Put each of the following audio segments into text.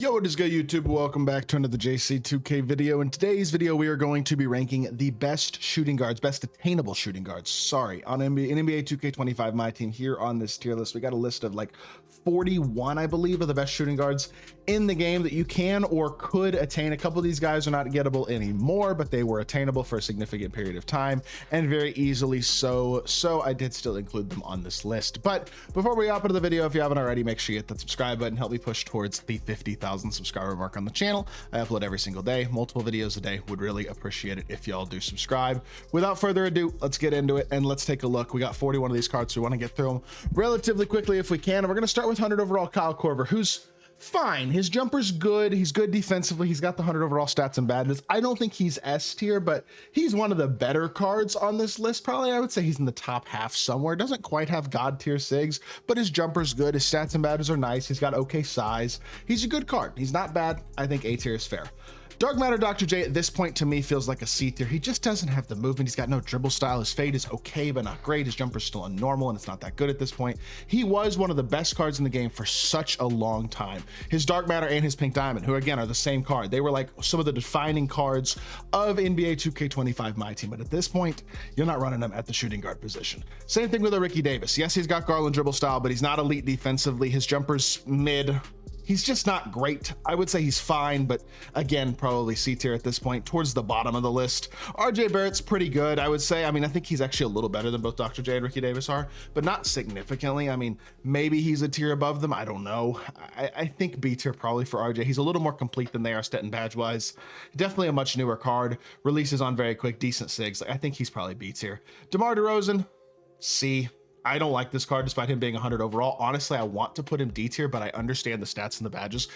Yo, what is good, YouTube? Welcome back to another JC2K video. In today's video, we are going to be ranking the best shooting guards, best attainable shooting guards, sorry, on NBA 2K25 MyTEAM here on this tier list. We got a list of like 41, I believe, of the best shooting guards in the game that you can or could attain. A couple of these guys are not gettable anymore, but they were attainable for a significant period of time and very easily so. So I did still include them on this list. But before we hop into the video, if you haven't already, make sure you hit that subscribe button, help me push towards the 50,000 subscriber mark on the channel. I upload every single day, multiple videos a day. Would really appreciate it if y'all do subscribe. Without further ado, let's get into it and let's take a look. We got 41 of these cards, so we want to get through them relatively quickly if we can. And we're going to start with 100 overall Kyle Korver, who's fine. His jumper's good. He's good defensively. He's got the 100 overall stats and badges. I don't think he's S tier, but he's one of the better cards on this list. Probably, I would say he's in the top half somewhere. Doesn't quite have God tier sigs, but his jumper's good. His stats and badges are nice. He's got okay size. He's a good card. He's not bad. I think A tier is fair. Dark Matter Dr. J at this point to me feels like a C tier. He just doesn't have the movement. He's got no dribble style. His fade is okay, but not great. His jumper's still a normal and it's not that good at this point. He was one of the best cards in the game for such a long time. His Dark Matter and his Pink Diamond, who again are the same card. They were like some of the defining cards of NBA 2K25 MyTEAM, but at this point, you're not running them at the shooting guard position. Same thing with a Ricky Davis. Yes, he's got Garland dribble style, but he's not elite defensively. His jumper's mid. He's just not great. I would say he's fine, but again, probably C tier at this point, towards the bottom of the list. RJ Barrett's pretty good, I would say. I mean, I think he's actually a little better than both Dr. J and Ricky Davis are, but not significantly. I mean, maybe he's a tier above them. I don't know. I think B tier probably for RJ. He's a little more complete than they are stat and badge wise. Definitely a much newer card. Releases on very quick, decent sigs. I think he's probably B tier. DeMar DeRozan, C. I don't like this card despite him being 100 overall. Honestly, I want to put him D tier, but I understand the stats and the badges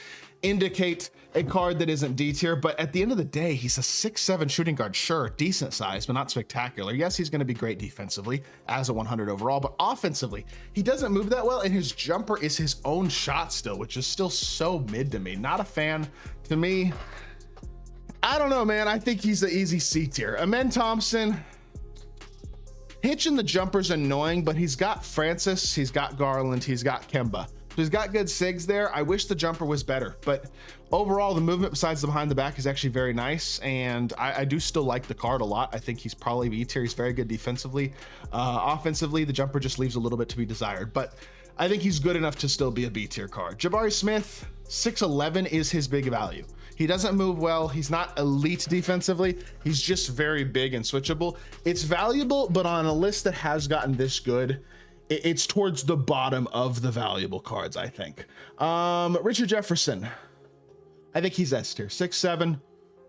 indicate a card that isn't D tier. But at the end of the day, he's a 6'7" shooting guard. Sure, decent size, but not spectacular. Yes, he's going to be great defensively as a 100 overall, but offensively, he doesn't move that well. And his jumper is his own shot still, which is still so mid to me. Not a fan. To me, I don't know, man. I think he's the easy C tier. Amen Thompson. Hitching the jumper's annoying, but he's got Francis, he's got Garland, he's got Kemba. So he's got good sigs there. I wish the jumper was better, but overall the movement besides the behind the back is actually very nice. And I do still like the card a lot. I think he's probably B tier. He's very good defensively. Offensively, the jumper just leaves a little bit to be desired, but I think he's good enough to still be a B tier card. Jabari Smith, 6'11" is his big value. He doesn't move well. He's not elite defensively. He's just very big and switchable. It's valuable, but on a list that has gotten this good, it's towards the bottom of the valuable cards, I think. Richard Jefferson, I think he's S tier. 6'7",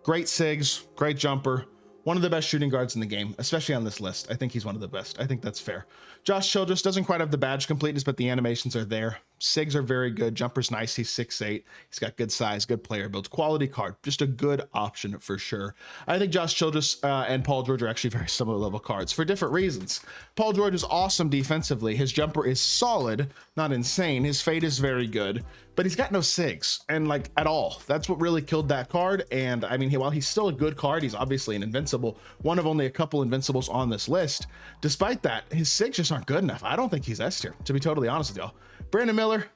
great sigs, great jumper. One of the best shooting guards in the game, especially on this list. I think he's one of the best. I think that's fair. Josh Childress doesn't quite have the badge completeness, but the animations are there. Sigs are very good. Jumper's nice. He's 6'8". He's got good size, good player builds, quality card. Just a good option for sure. I think Josh Childress and Paul George are actually very similar level cards for different reasons. Paul George is awesome defensively. His jumper is solid, not insane. His fade is very good, but he's got no sigs and like at all. That's what really killed that card. And I mean, while he's still a good card, he's obviously an invincible, one of only a couple invincibles on this list. Despite that, his sigs just aren't good enough. I don't think he's S tier, to be totally honest with y'all. Brandon Miller,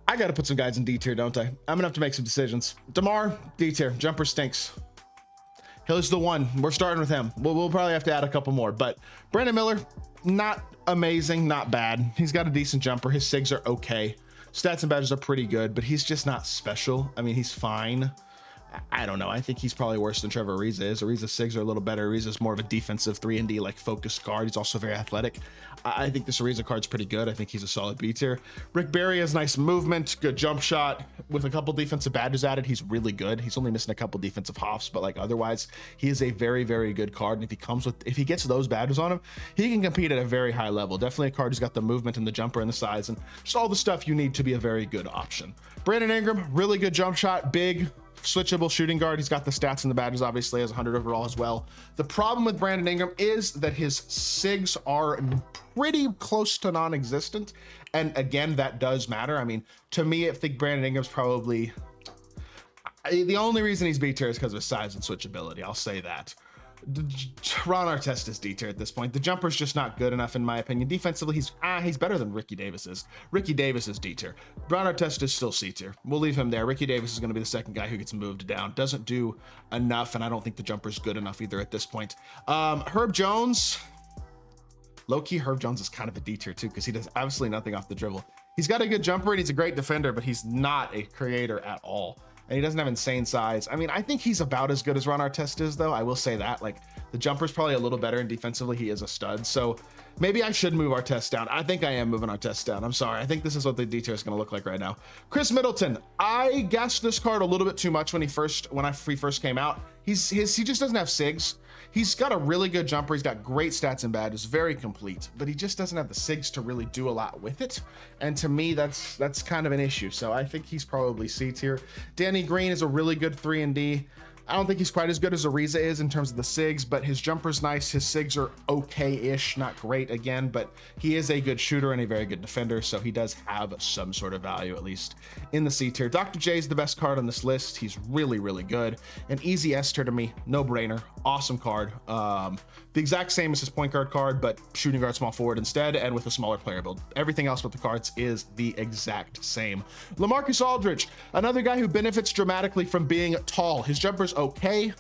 I got to put some guys in D tier, don't I? I'm gonna have to make some decisions. DeMar, D tier. Jumper stinks. He's the one. We're starting with him. We'll probably have to add a couple more, but Brandon Miller, not amazing, not bad. He's got a decent jumper. His sigs are okay. Stats and badges are pretty good, but he's just not special. I mean, he's fine. I don't know. I think he's probably worse than Trevor Ariza is. Ariza's sigs are a little better. Ariza's more of a defensive 3-and-D like focused card. He's also very athletic. I think this Ariza card's pretty good. I think he's a solid B tier. Rick Barry has nice movement, good jump shot. With a couple defensive badges added, he's really good. He's only missing a couple defensive hops, but like otherwise, he is a very, very good card. And if he gets those badges on him, he can compete at a very high level. Definitely a card who's got the movement and the jumper and the size and just all the stuff you need to be a very good option. Brandon Ingram, really good jump shot, big, switchable shooting guard. He's got the stats and the badges, obviously, has 100 overall as well. The problem with Brandon Ingram is that his sigs are pretty close to non-existent. And again, that does matter. I mean, to me, I think Brandon Ingram's probably the only reason he's B tier is because of his size and switchability. I'll say that. Ron Artest is D tier at this point. The jumper's just not good enough in my opinion. Defensively, he's better than Ricky Davis is. Ricky Davis is D tier. Ron Artest is still C tier. We'll leave him there. Ricky Davis is going to be the second guy who gets moved down. Doesn't do enough, and I don't think the jumper's good enough either at this point. Herb Jones, low-key Herb Jones is kind of a D tier too, because he does absolutely nothing off the dribble. He's got a good jumper and he's a great defender, but he's not a creator at all. And he doesn't have insane size. I mean, I think he's about as good as Ron Artest is, though. I will say that. Like, the jumper's probably a little better, and defensively, he is a stud. So maybe I should move Artest down. I think I am moving Artest down. I'm sorry. I think this is what the D tier is going to look like right now. Chris Middleton. I guessed this card a little bit too much when he first came out. He just doesn't have SIGs. He's got a really good jumper. He's got great stats and badges, very complete, but he just doesn't have the SIGs to really do a lot with it. And to me, that's kind of an issue. So I think he's probably C tier. Danny Green is a really good 3-and-D. I don't think he's quite as good as Ariza is in terms of the SIGs, but his jumper's nice. His SIGs are okay-ish, not great again, but he is a good shooter and a very good defender, so he does have some sort of value, at least in the C tier. Dr. J is the best card on this list. He's really, really good. An easy S tier to me, no-brainer, awesome card. The exact same as his point guard card, but shooting guard, small forward instead, and with a smaller player build. Everything else with the cards is the exact same. LaMarcus Aldridge, another guy who benefits dramatically from being tall. His jumper's okay.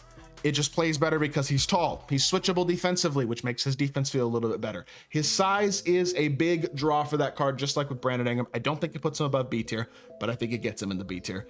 It just plays better because he's tall. He's switchable defensively, which makes his defense feel a little bit better. His size is a big draw for that card, just like with Brandon Ingram. I don't think it puts him above B tier, but I think it gets him in the B tier.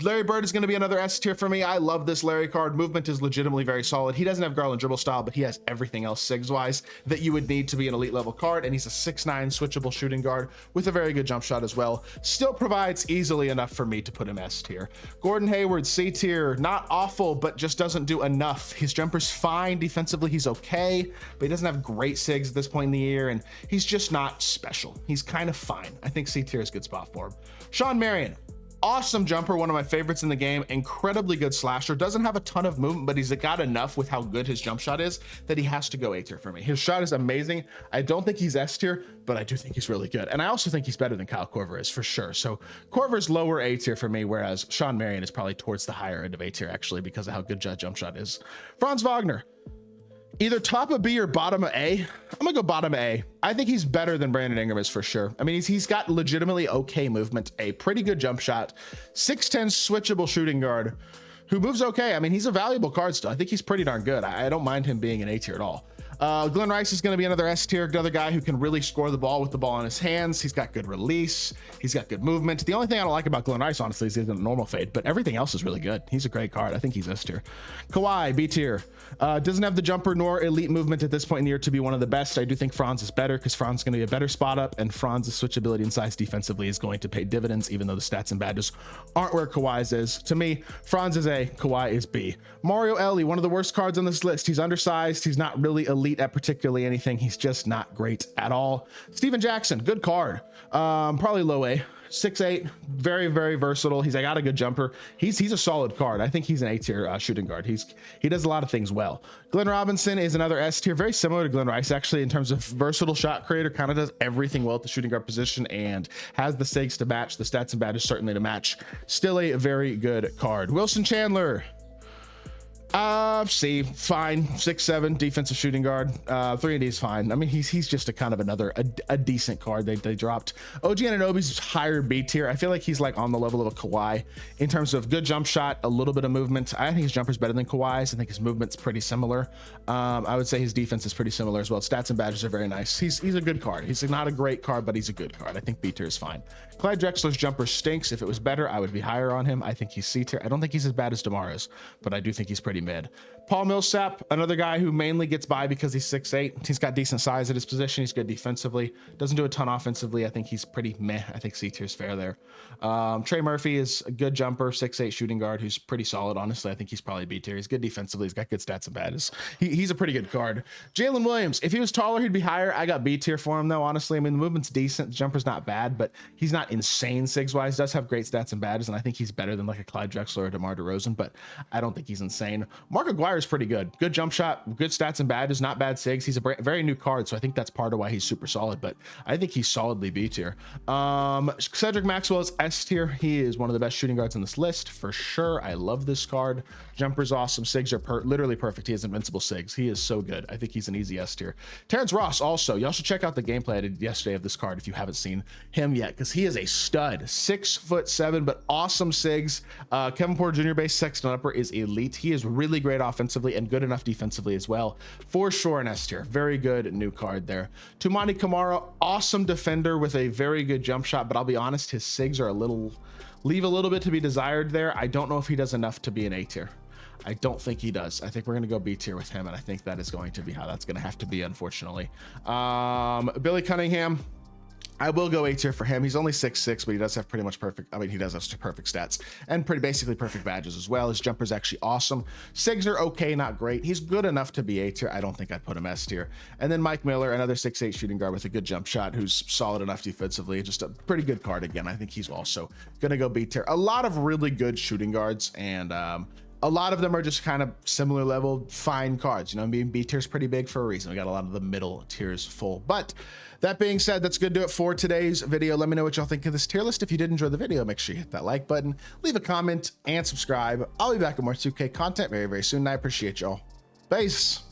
Larry Bird is going to be another S tier for me. I love this Larry card. Movement is legitimately very solid. He doesn't have Garland dribble style, but he has everything else SIGs-wise that you would need to be an elite level card, and he's a 6'9" switchable shooting guard with a very good jump shot as well. Still provides easily enough for me to put him S tier. Gordon Hayward, C tier. Not awful, but just doesn't do enough. His jumper's fine. Defensively, he's okay, but he doesn't have great SIGs at this point in the year, and he's just not special. He's kind of fine. I think C tier is a good spot for him. Sean Marion, awesome jumper, one of my favorites in the game, incredibly good slasher, doesn't have a ton of movement, but he's got enough with how good his jump shot is that he has to go A tier for me. His shot is amazing. I don't think he's S tier, but I do think he's really good. And I also think he's better than Kyle Korver is for sure. So Korver's lower A tier for me, whereas Sean Marion is probably towards the higher end of A tier actually because of how good jump shot is. Franz Wagner, either top of B or bottom of A. I'm gonna go bottom of A. I think he's better than Brandon Ingram is for sure. I mean, he's got legitimately okay movement, a pretty good jump shot, 6'10" switchable shooting guard who moves okay. I mean, he's a valuable card still. I think he's pretty darn good. I don't mind him being an A tier at all. Glenn Rice is going to be another S tier, another guy who can really score the ball with the ball in his hands. He's got good release. He's got good movement. The only thing I don't like about Glenn Rice, honestly, is he isn't a normal fade, but everything else is really good. He's a great card. I think he's S tier. Kawhi, B tier. Doesn't have the jumper nor elite movement at this point in the year to be one of the best. I do think Franz is better because Franz is going to be a better spot up, and Franz's switchability and size defensively is going to pay dividends, even though the stats and badges aren't where Kawhi's is. To me, Franz is A, Kawhi is B. Mario Ellie, one of the worst cards on this list. He's undersized. He's not really elite at particularly anything. He's just not great at all. Steven Jackson, good card. Probably low A. 6'8", very, very versatile. He's got a good jumper. He's a solid card. I think he's an A tier shooting guard. He does a lot of things well. Glenn Robinson is another S tier, very similar to Glenn Rice actually in terms of versatile shot creator, kind of does everything well at the shooting guard position and has the SIGs to match, the stats and badges certainly to match. Still a very good card. Wilson Chandler, C, fine. 6'7", defensive shooting guard. 3-and-D is fine. I mean, he's just a kind of another a decent card. They dropped. OG Anunoby's higher B tier. I feel like he's like on the level of a Kawhi in terms of good jump shot, a little bit of movement. I think his jumper's better than Kawhi's. I think his movement's pretty similar. I would say his defense is pretty similar as well. Stats and badges are very nice. He's a good card. He's not a great card, but he's a good card. I think B tier is fine. Clyde Drexler's jumper stinks. If it was better, I would be higher on him. I think he's C tier. I don't think he's as bad as DeMar's, but I do think he's pretty mid. Paul Millsap, another guy who mainly gets by because he's 6'8". He's got decent size at his position. He's good defensively. Doesn't do a ton offensively. I think he's pretty meh. I think C tier is fair there. Trey Murphy is a good jumper, 6'8" shooting guard who's pretty solid. Honestly, I think he's probably B tier. He's good defensively. He's got good stats and badges. He's a pretty good card. Jalen Williams, if he was taller, he'd be higher. I got B tier for him though, honestly. I mean, the movement's decent. The jumper's not bad, but he's not insane SIGs-wise. Does have great stats and badges, and I think he's better than like a Clyde Drexler or DeMar DeRozan, but I don't think he's insane. Mark Aguirre is pretty good. Good jump shot, good stats and badges, not bad SIGs. He's a very new card, so I think that's part of why he's super solid, but I think he's solidly B tier. Cedric Maxwell is S tier. He is one of the best shooting guards on this list for sure. I love this card. Jumper's awesome. SIGs are literally perfect. He has invincible SIGs. He is so good. I think he's an easy S tier. Terrence Ross also. Y'all should check out the gameplay I did yesterday of this card if you haven't seen him yet, because he is a stud. 6'7", but awesome SIGs. Kevin Porter Jr. base Sexton upper is elite. He is really great offensively and good enough defensively as well. For sure an S tier. Very good new card there. Tumani Kamara, awesome defender with a very good jump shot, but I'll be honest, his SIGs are leave a little bit to be desired there. I don't know if he does enough to be an A tier. I don't think he does. I think we're going to go B tier with him, and I think that is going to be how that's going to have to be, unfortunately. Billy Cunningham, I will go A tier for him. He's only 6'6", but he does have pretty much perfect, I mean, he does have perfect stats and basically perfect badges as well. His jumper's actually awesome. SIGs are okay, not great. He's good enough to be A tier. I don't think I'd put him S tier. And then Mike Miller, another 6'8" shooting guard with a good jump shot, who's solid enough defensively. Just a pretty good card again. I think he's also going to go B tier. A lot of really good shooting guards, and a lot of them are just kind of similar level, fine cards. You know, being B tier is pretty big for a reason. We got a lot of the middle tiers full. But that being said, that's going to do it for today's video. Let me know what y'all think of this tier list. If you did enjoy the video, make sure you hit that like button, leave a comment, and subscribe. I'll be back with more 2K content very, very soon. I appreciate y'all. Peace.